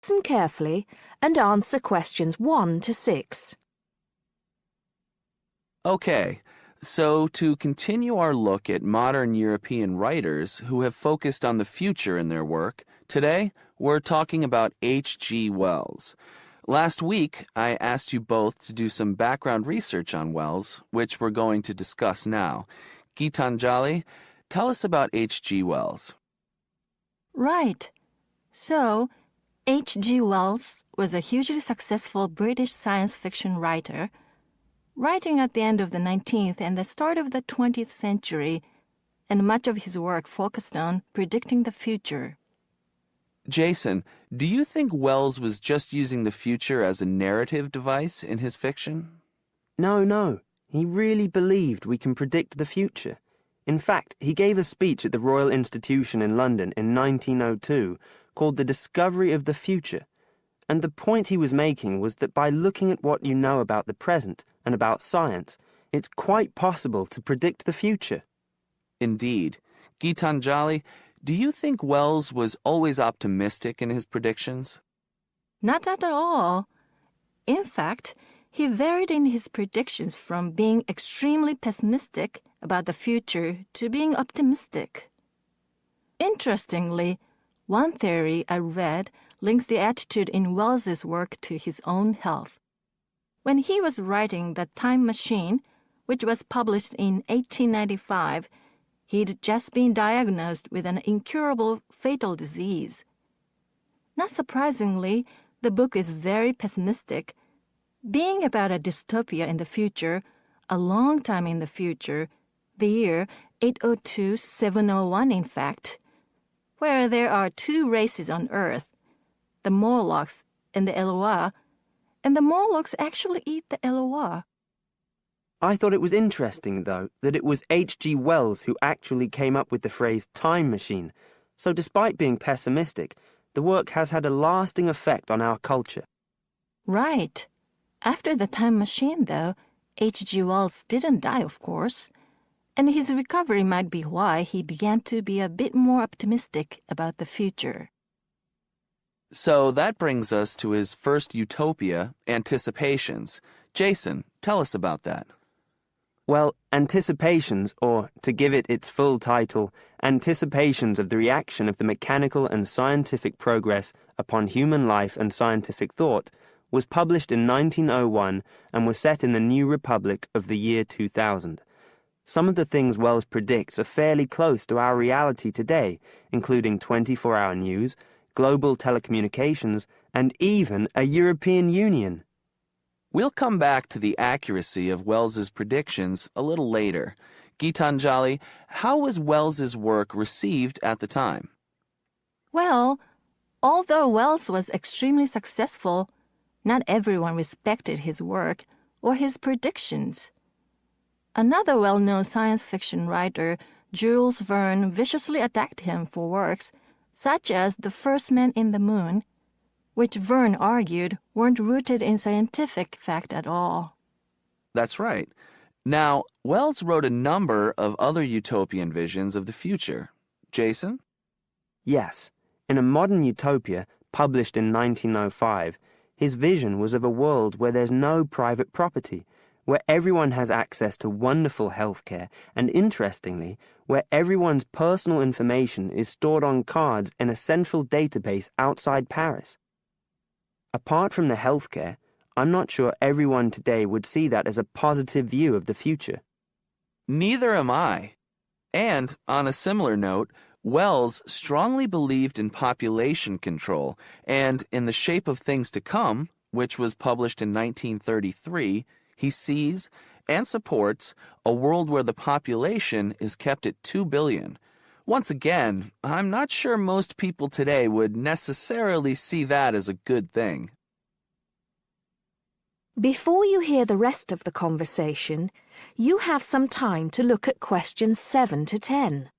Listen carefully and answer questions 1 to 6. Okay, so to continue our look at modern European writers who have focused on the future in their work, today we're talking about H.G. Wells. Last week, I asked you both to do some background research on Wells, which we're going to discuss now. Gitanjali, tell us about H.G. Wells. Right. So, H.G. Wells was a hugely successful British science fiction writer, writing at the end of the 19th and the start of the 20th century, and much of his work focused on predicting the future. Jason, do you think Wells was just using the future as a narrative device in his fiction? No. He really believed we can predict the future. In fact, he gave a speech at the Royal Institution in London in 1902 called The Discovery of the Future. And the point he was making was that by looking at what you know about the present and about science, it's quite possible to predict the future. Indeed. Gitanjali, do you think Wells was always optimistic in his predictions? Not at all. In fact, he varied in his predictions from being extremely pessimistic about the future to being optimistic. Interestingly, one theory I read links the attitude in Wells's work to his own health. When he was writing The Time Machine, which was published in 1895, he'd just been diagnosed with an incurable fatal disease. Not surprisingly, the book is very pessimistic, being about a dystopia in the future, a long time in the future, the year 802-701 in fact, where there are 2 races on Earth, the Morlocks and the Eloi, and the Morlocks actually eat the Eloi. I thought it was interesting, though, that it was H.G. Wells who actually came up with the phrase time machine. So despite being pessimistic, the work has had a lasting effect on our culture. Right. After The Time Machine, though, H.G. Wells didn't die, of course, and his recovery might be why he began to be a bit more optimistic about the future. So that brings us to his first utopia, Anticipations. Jason, tell us about that. Well, Anticipations, or to give it its full title, Anticipations of the Reaction of the Mechanical and Scientific Progress upon Human Life and Scientific Thought, was published in 1901 and was set in the New Republic of the year 2000. Some of the things Wells predicts are fairly close to our reality today, including 24-hour news, global telecommunications, and even a European Union. We'll come back to the accuracy of Wells's predictions a little later. Gitanjali, how was Wells's work received at the time? Well, although Wells was extremely successful, not everyone respected his work or his predictions. Another well-known science fiction writer, Jules Verne, viciously attacked him for works such as The First Man in the Moon, which Verne argued weren't rooted in scientific fact at all. That's right. Now, Wells wrote a number of other utopian visions of the future. Jason? Yes. In A Modern Utopia, published in 1905, his vision was of a world where there's no private property, where everyone has access to wonderful healthcare, and interestingly, where everyone's personal information is stored on cards in a central database outside Paris. Apart from the healthcare, I'm not sure everyone today would see that as a positive view of the future. Neither am I. And, on a similar note, Wells strongly believed in population control and in The Shape of Things to Come, which was published in 1933, he sees and supports a world where the population is kept at 2 billion. Once again, I'm not sure most people today would necessarily see that as a good thing. Before you hear the rest of the conversation, you have some time to look at questions 7 to 10.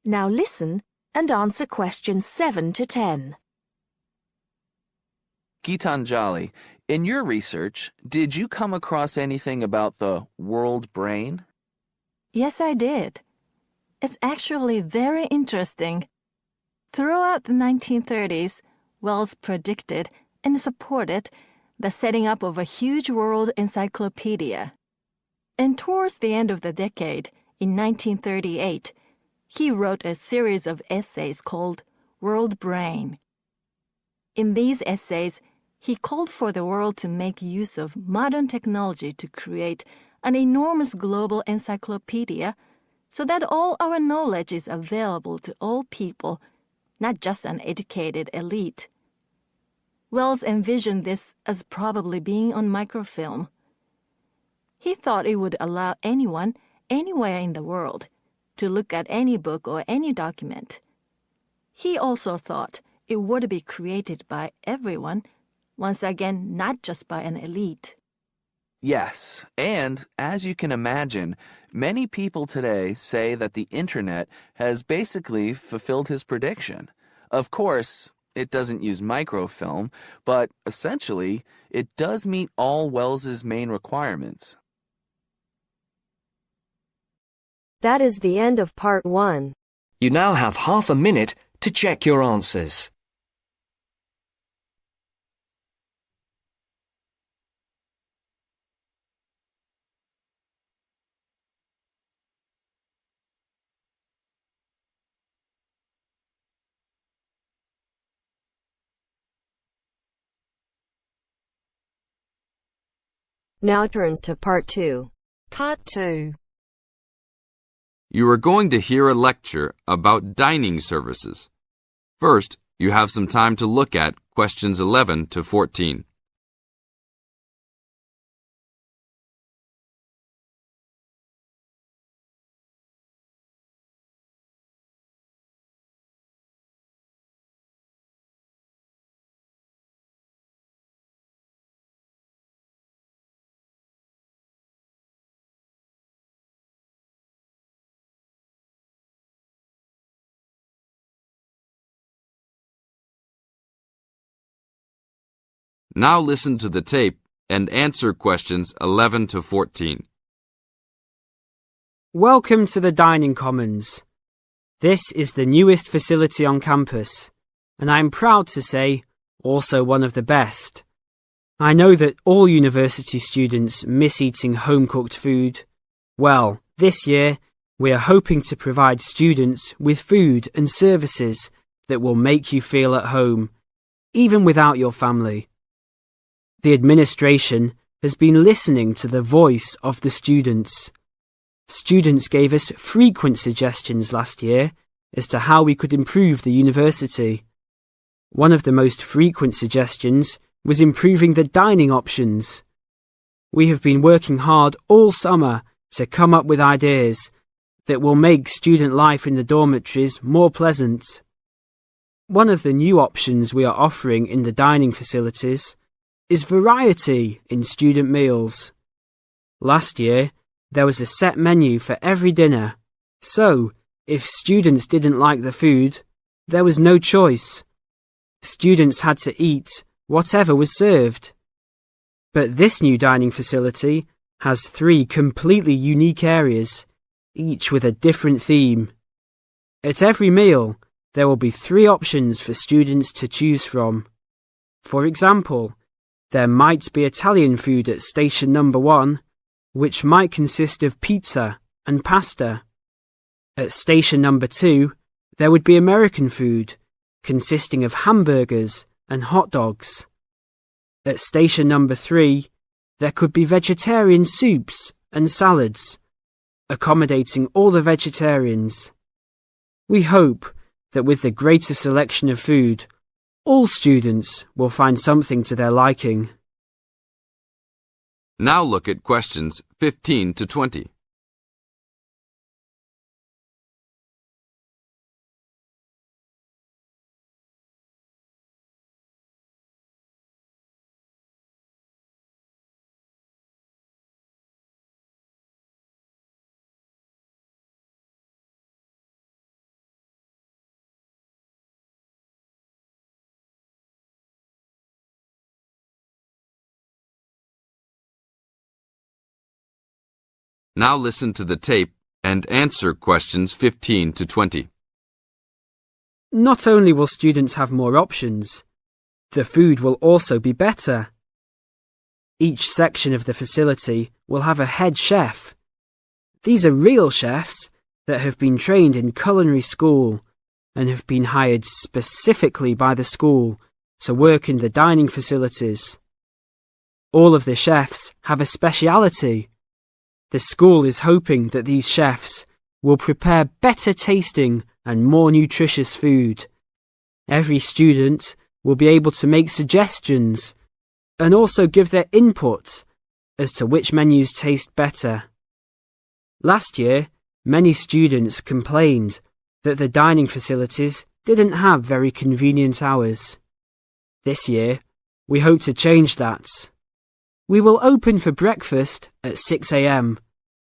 Now listen and answer questions 7 to 10. Gitanjali, in your research, did you come across anything about the world brain? Yes, I did. It's actually very interesting. Throughout the 1930s, Wells predicted and supported the setting up of a huge world encyclopedia. And towards the end of the decade, in 1938, he wrote a series of essays called World Brain. In these essays, he called for the world to make use of modern technology to create an enormous global encyclopedia so that all our knowledge is available to all people, not just an educated elite. Wells envisioned this as probably being on microfilm. He thought it would allow anyone, anywhere in the world, to look at any book or any document. He also thought it would be created by everyone, once again, not just by an elite. Yes, and as you can imagine, many people today say that the internet has basically fulfilled his prediction. Of course, it doesn't use microfilm, but essentially, it does meet all Wells's main requirements. That is the end of part 1. You now have half a minute to check your answers. Now turns to part 2. Part 2. You are going to hear a lecture about dining services. First, you have some time to look at questions 11 to 14. Now listen to the tape and answer questions 11 to 14. Welcome to the Dining Commons. This is the newest facility on campus, and I'm proud to say, also one of the best. I know that all university students miss eating home-cooked food. Well, this year, we are hoping to provide students with food and services that will make you feel at home, even without your family. The administration has been listening to the voice of the students. Students gave us frequent suggestions last year as to how we could improve the university. One of the most frequent suggestions was improving the dining options. We have been working hard all summer to come up with ideas that will make student life in the dormitories more pleasant. One of the new options we are offering in the dining facilities is variety in student meals. Last year, there was a set menu for every dinner, so if students didn't like the food, there was no choice. Students had to eat whatever was served. But this new dining facility has 3 completely unique areas, each with a different theme. At every meal, there will be 3 options for students to choose from. For example, there might be Italian food at station number 1, which might consist of pizza and pasta. At station number 2, there would be American food, consisting of hamburgers and hot dogs. At station number 3, there could be vegetarian soups and salads, accommodating all the vegetarians. We hope that with the greater selection of food, all students will find something to their liking. Now look at questions 15 to 20. Now listen to the tape and answer questions 15 to 20. Not only will students have more options, the food will also be better. Each section of the facility will have a head chef. These are real chefs that have been trained in culinary school and have been hired specifically by the school to work in the dining facilities. All of the chefs have a speciality. The school is hoping that these chefs will prepare better tasting and more nutritious food. Every student will be able to make suggestions and also give their input as to which menus taste better. Last year, many students complained that the dining facilities didn't have very convenient hours. This year, we hope to change that. We will open for breakfast at 6 a.m.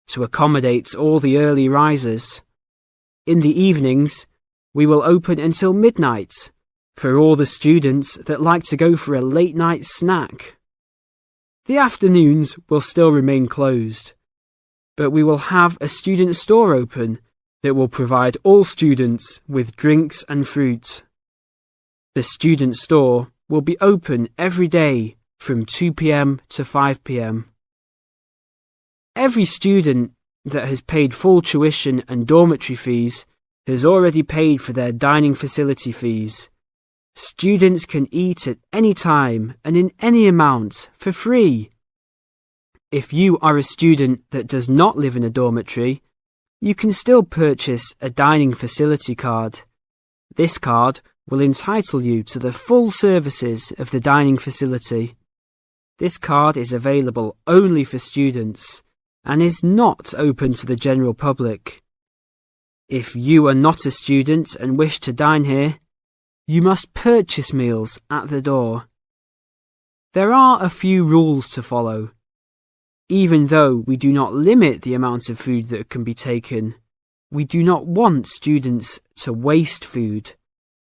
to accommodate all the early risers. In the evenings, we will open until midnight for all the students that like to go for a late-night snack. The afternoons will still remain closed, but we will have a student store open that will provide all students with drinks and fruit. The student store will be open every day from 2 p.m. to 5 p.m. Every student that has paid full tuition and dormitory fees has already paid for their dining facility fees. Students can eat at any time and in any amount for free. If you are a student that does not live in a dormitory, you can still purchase a dining facility card. This card will entitle you to the full services of the dining facility. This card is available only for students and is not open to the general public. If you are not a student and wish to dine here, you must purchase meals at the door. There are a few rules to follow. Even though we do not limit the amount of food that can be taken, we do not want students to waste food.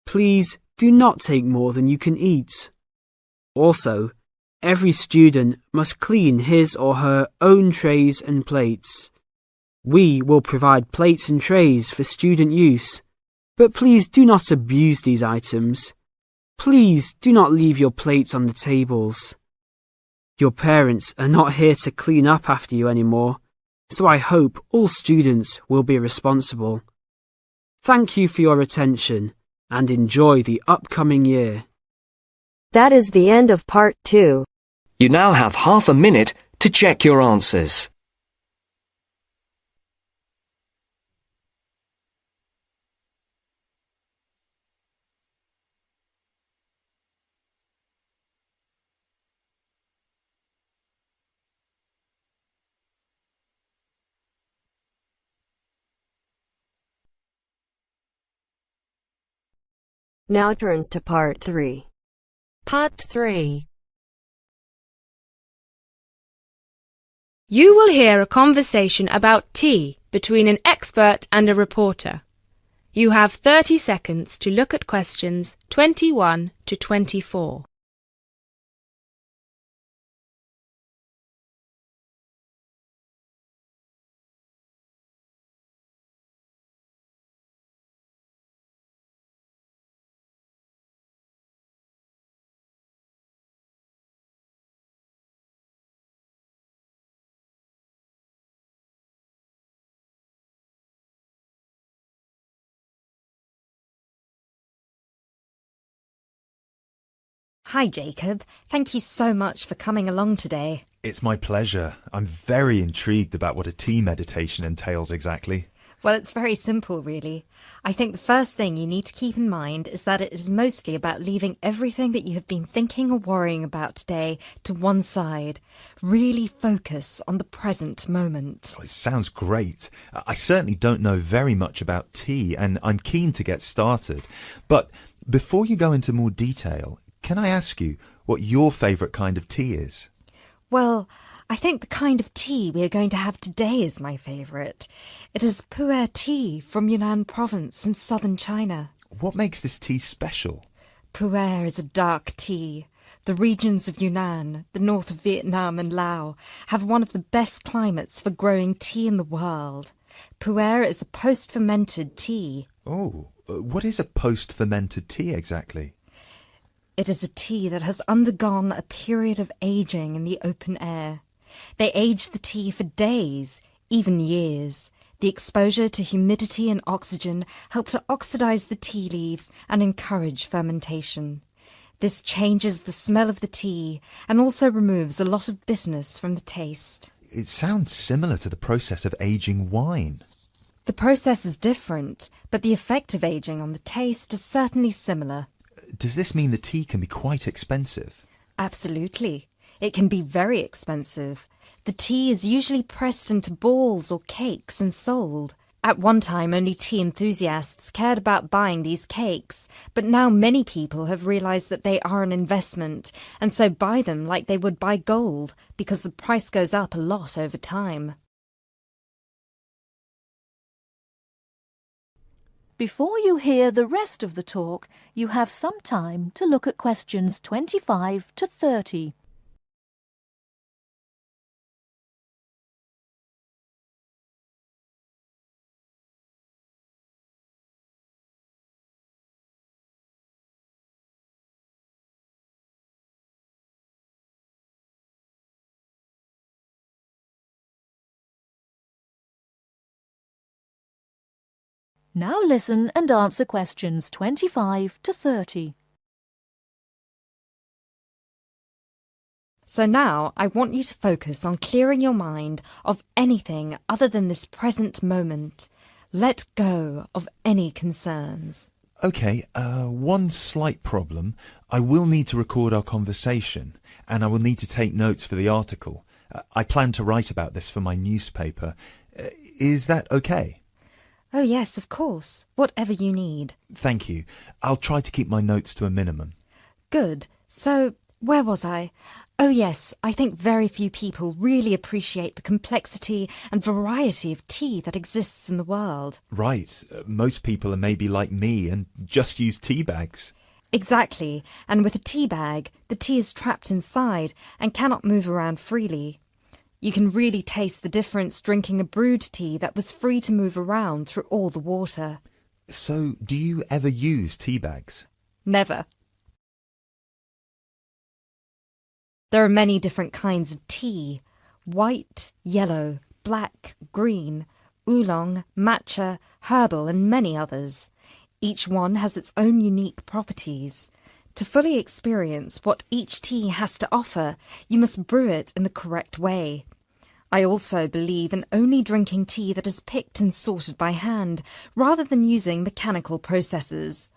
Please do not take more than you can eat. Also, every student must clean his or her own trays and plates. We will provide plates and trays for student use, but please do not abuse these items. Please do not leave your plates on the tables. Your parents are not here to clean up after you anymore, so I hope all students will be responsible. Thank you for your attention and enjoy the upcoming year. That is the end of part 2. You now have half a minute to check your answers. Now turns to part 3. Part 3. You will hear a conversation about tea between an expert and a reporter. You have 30 seconds to look at questions 21 to 24. Hi, Jacob. Thank you so much for coming along today. It's my pleasure. I'm very intrigued about what a tea meditation entails exactly. Well, it's very simple, really. I think the first thing you need to keep in mind is that it is mostly about leaving everything that you have been thinking or worrying about today to one side. Really focus on the present moment. It sounds great. I certainly don't know very much about tea, and I'm keen to get started. But before you go into more detail, can I ask you what your favourite kind of tea is? Well, I think the kind of tea we are going to have today is my favourite. It is pu'er tea from Yunnan province in southern China. What makes this tea special? Pu'er is a dark tea. The regions of Yunnan, the north of Vietnam and Laos, have one of the best climates for growing tea in the world. Pu'er is a post-fermented tea. Oh, what is a post-fermented tea exactly? It is a tea that has undergone a period of aging in the open air. They age the tea for days, even years. The exposure to humidity and oxygen help to oxidize the tea leaves and encourage fermentation. This changes the smell of the tea and also removes a lot of bitterness from the taste. It sounds similar to the process of aging wine. The process is different, but the effect of aging on the taste is certainly similar. Does this mean the tea can be quite expensive? Absolutely. It can be very expensive. The tea is usually pressed into balls or cakes and sold. At one time, only tea enthusiasts cared about buying these cakes, but now many people have realized that they are an investment, and so buy them like they would buy gold, because the price goes up a lot over time. Before you hear the rest of the talk, you have some time to look at questions 25 to 30. Now listen and answer questions 25 to 30. So now I want you to focus on clearing your mind of anything other than this present moment. Let go of any concerns. Okay, one slight problem. I will need to record our conversation, and I will need to take notes for the article. I plan to write about this for my newspaper. Is that okay? Oh yes, of course. Whatever you need. Thank you. I'll try to keep my notes to a minimum. Good. So, where was I? Oh yes, I think very few people really appreciate the complexity and variety of tea that exists in the world. Right. Most people are maybe like me and just use tea bags. Exactly. And with a tea bag, the tea is trapped inside and cannot move around freely. You can really taste the difference drinking a brewed tea that was free to move around through all the water. So, do you ever use tea bags? Never. There are many different kinds of tea: white, yellow, black, green, oolong, matcha, herbal, and many others. Each one has its own unique properties. To fully experience what each tea has to offer, you must brew it in the correct way. I also believe in only drinking tea that is picked and sorted by hand, rather than using mechanical processes.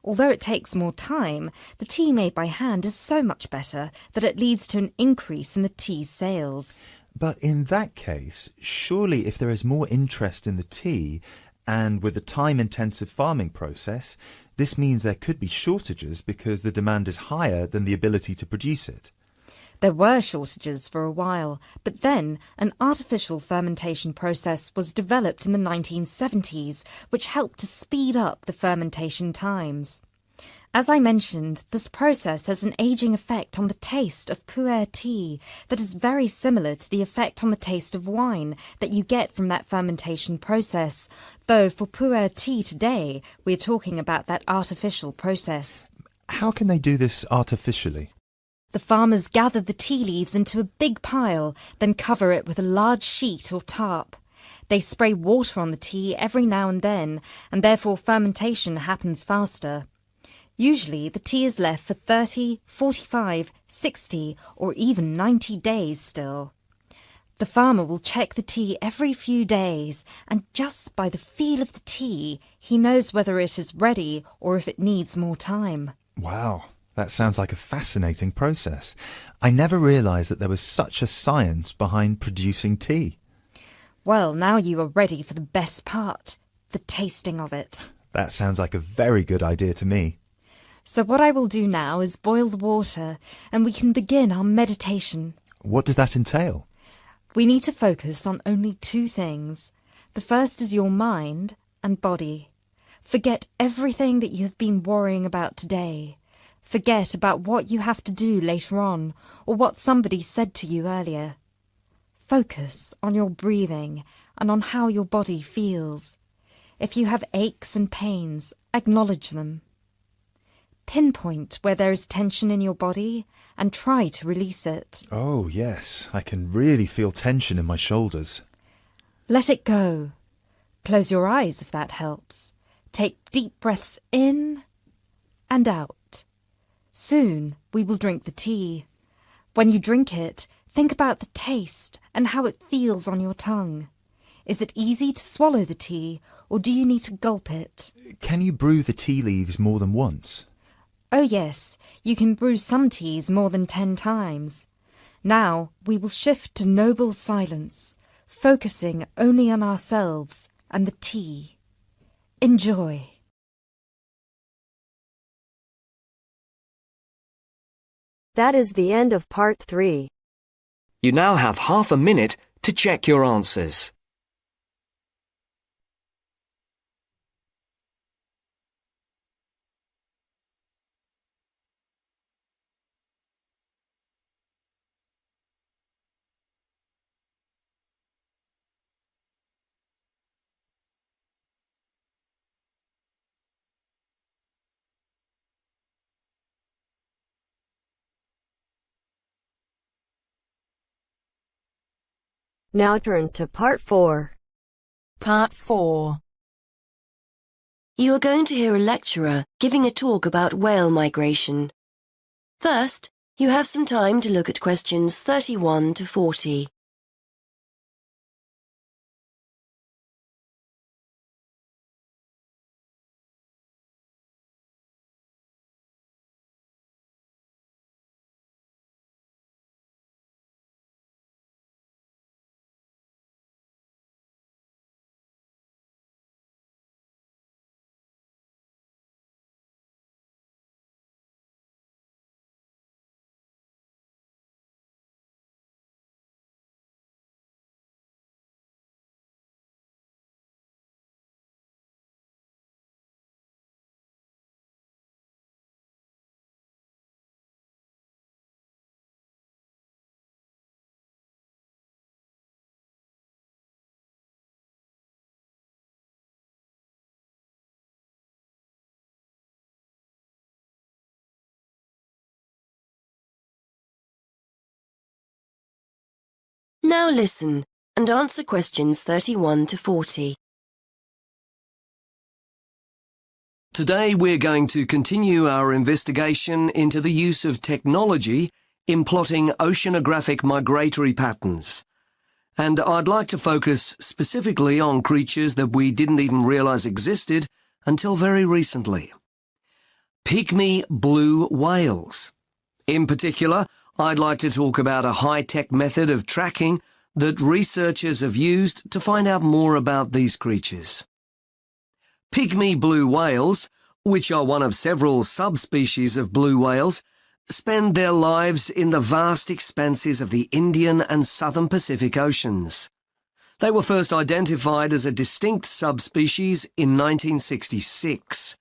Although it takes more time, the tea made by hand is so much better that it leads to an increase in the tea's sales. But in that case, surely if there is more interest in the tea, and with the time-intensive farming process, this means there could be shortages because the demand is higher than the ability to produce it. There were shortages for a while, but then an artificial fermentation process was developed in the 1970s, which helped to speed up the fermentation times. As I mentioned, this process has an aging effect on the taste of pu'er tea that is very similar to the effect on the taste of wine that you get from that fermentation process, though for pu'er tea today, we're talking about that artificial process. How can they do this artificially? The farmers gather the tea leaves into a big pile, then cover it with a large sheet or tarp. They spray water on the tea every now and then, and therefore fermentation happens faster. Usually, the tea is left for 30, 45, 60, or even 90 days still. The farmer will check the tea every few days, and just by the feel of the tea, he knows whether it is ready or if it needs more time. Wow. That sounds like a fascinating process. I never realised that there was such a science behind producing tea. Well, now you are ready for the best part, the tasting of it. That sounds like a very good idea to me. So what I will do now is boil the water, and we can begin our meditation. What does that entail? We need to focus on only two things. The first is your mind and body. Forget everything that you have been worrying about today. Forget about what you have to do later on or what somebody said to you earlier. Focus on your breathing and on how your body feels. If you have aches and pains, acknowledge them. Pinpoint where there is tension in your body and try to release it. Oh, yes, I can really feel tension in my shoulders. Let it go. Close your eyes if that helps. Take deep breaths in and out. Soon we will drink the tea. When you drink it, think about the taste and how it feels on your tongue. Is it easy to swallow the tea, or do you need to gulp it? Can you brew the tea leaves more than once? Oh yes, you can brew some teas more than 10 times. Now we will shift to noble silence, focusing only on ourselves and the tea. Enjoy. That is the end of part 3. You now have half a minute to check your answers. Now turns to part 4. Part 4. You are going to hear a lecturer giving a talk about whale migration. First, you have some time to look at questions 31 to 40. Now listen and answer questions 31 to 40. Today we're going to continue our investigation into the use of technology in plotting oceanographic migratory patterns. And I'd like to focus specifically on creatures that we didn't even realize existed until very recently. Pygmy blue whales. In particular, I'd like to talk about a high-tech method of tracking that researchers have used to find out more about these creatures. Pygmy blue whales, which are one of several subspecies of blue whales, spend their lives in the vast expanses of the Indian and Southern Pacific Oceans. They were first identified as a distinct subspecies in 1966.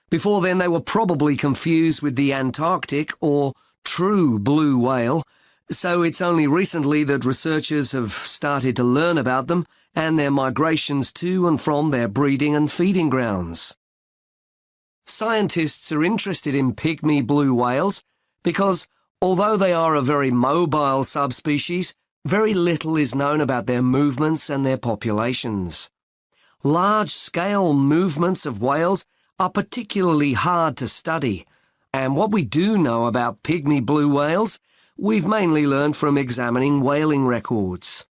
Before then, they were probably confused with the Antarctic or true blue whale, so it's only recently that researchers have started to learn about them and their migrations to and from their breeding and feeding grounds. Scientists are interested in pygmy blue whales because, although they are a very mobile subspecies, very little is known about their movements and their populations. Large-scale movements of whales are particularly hard to study, and what we do know about pygmy blue whales, we've mainly learned from examining whaling records.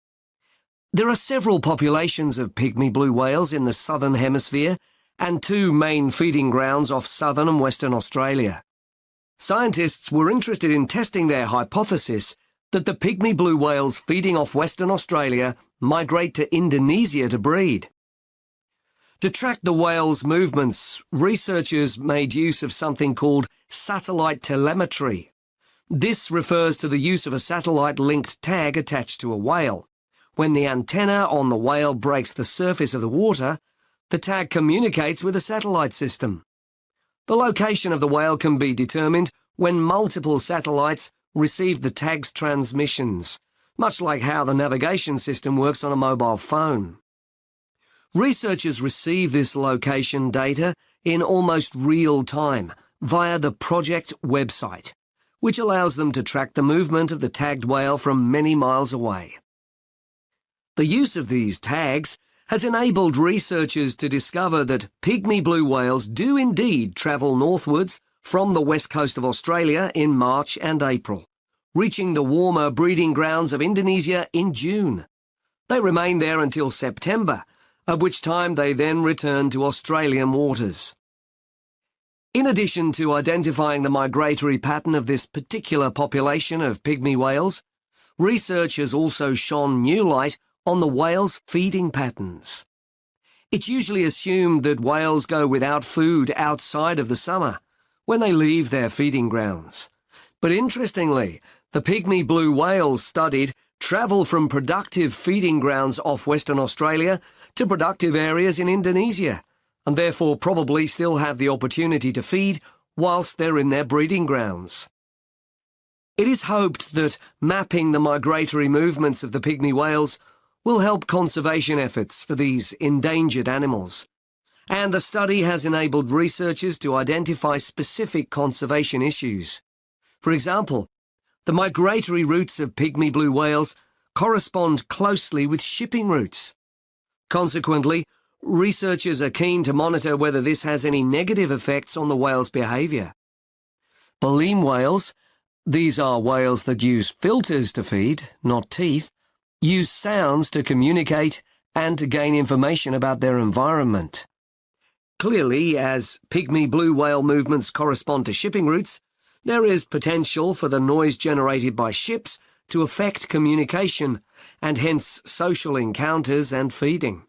There are several populations of pygmy blue whales in the southern hemisphere and 2 main feeding grounds off southern and western Australia. Scientists were interested in testing their hypothesis that the pygmy blue whales feeding off Western Australia migrate to Indonesia to breed. To track the whales' movements, researchers made use of something called satellite telemetry. This refers to the use of a satellite-linked tag attached to a whale. When the antenna on the whale breaks the surface of the water, the tag communicates with a satellite system. The location of the whale can be determined when multiple satellites receive the tag's transmissions, much like how the navigation system works on a mobile phone. Researchers receive this location data in almost real time via the project website, which allows them to track the movement of the tagged whale from many miles away. The use of these tags has enabled researchers to discover that pygmy blue whales do indeed travel northwards from the west coast of Australia in March and April, reaching the warmer breeding grounds of Indonesia in June. They remain there until September, at which time they then return to Australian waters. In addition to identifying the migratory pattern of this particular population of pygmy whales, research has also shone new light on the whales' feeding patterns. It's usually assumed that whales go without food outside of the summer, when they leave their feeding grounds. But interestingly, the pygmy blue whales studied travel from productive feeding grounds off Western Australia to productive areas in Indonesia, and therefore probably still have the opportunity to feed whilst they're in their breeding grounds. It is hoped that mapping the migratory movements of the pygmy whales will help conservation efforts for these endangered animals, and the study has enabled researchers to identify specific conservation issues. For example, the migratory routes of pygmy blue whales correspond closely with shipping routes. Consequently, researchers are keen to monitor whether this has any negative effects on the whale's behaviour. Baleen whales, these are whales that use filters to feed, not teeth, use sounds to communicate and to gain information about their environment. Clearly, as pygmy blue whale movements correspond to shipping routes, there is potential for the noise generated by ships to affect communication and hence social encounters and feeding.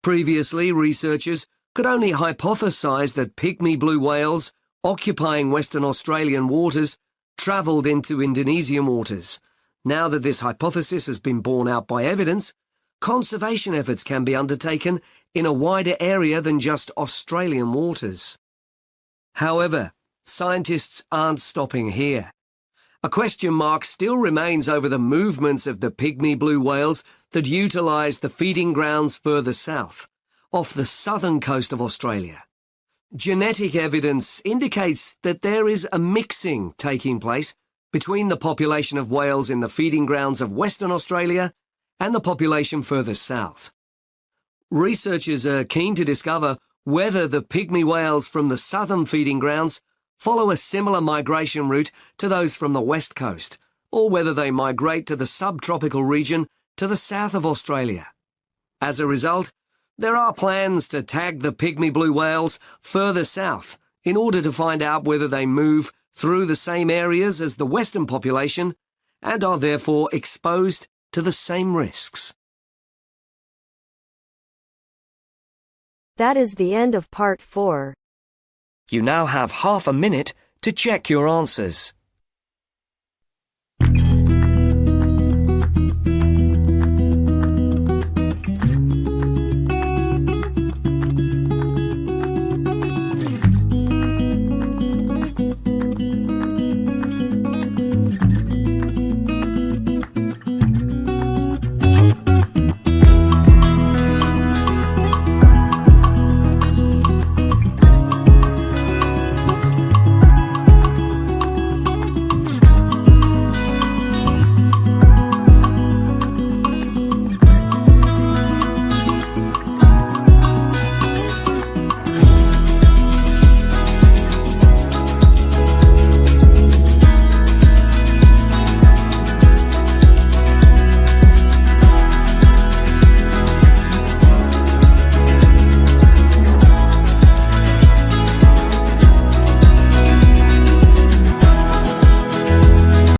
Previously, researchers could only hypothesize that pygmy blue whales occupying Western Australian waters travelled into Indonesian waters. Now that this hypothesis has been borne out by evidence, conservation efforts can be undertaken in a wider area than just Australian waters. However, scientists aren't stopping here. A question mark still remains over the movements of the pygmy blue whales that utilise the feeding grounds further south, off the southern coast of Australia. Genetic evidence indicates that there is a mixing taking place between the population of whales in the feeding grounds of Western Australia and the population further south. Researchers are keen to discover whether the pygmy whales from the southern feeding grounds follow a similar migration route to those from the west coast, or whether they migrate to the subtropical region to the south of Australia. As a result, there are plans to tag the pygmy blue whales further south in order to find out whether they move through the same areas as the western population and are therefore exposed to the same risks. That is the end of part 4. You now have half a minute to check your answers.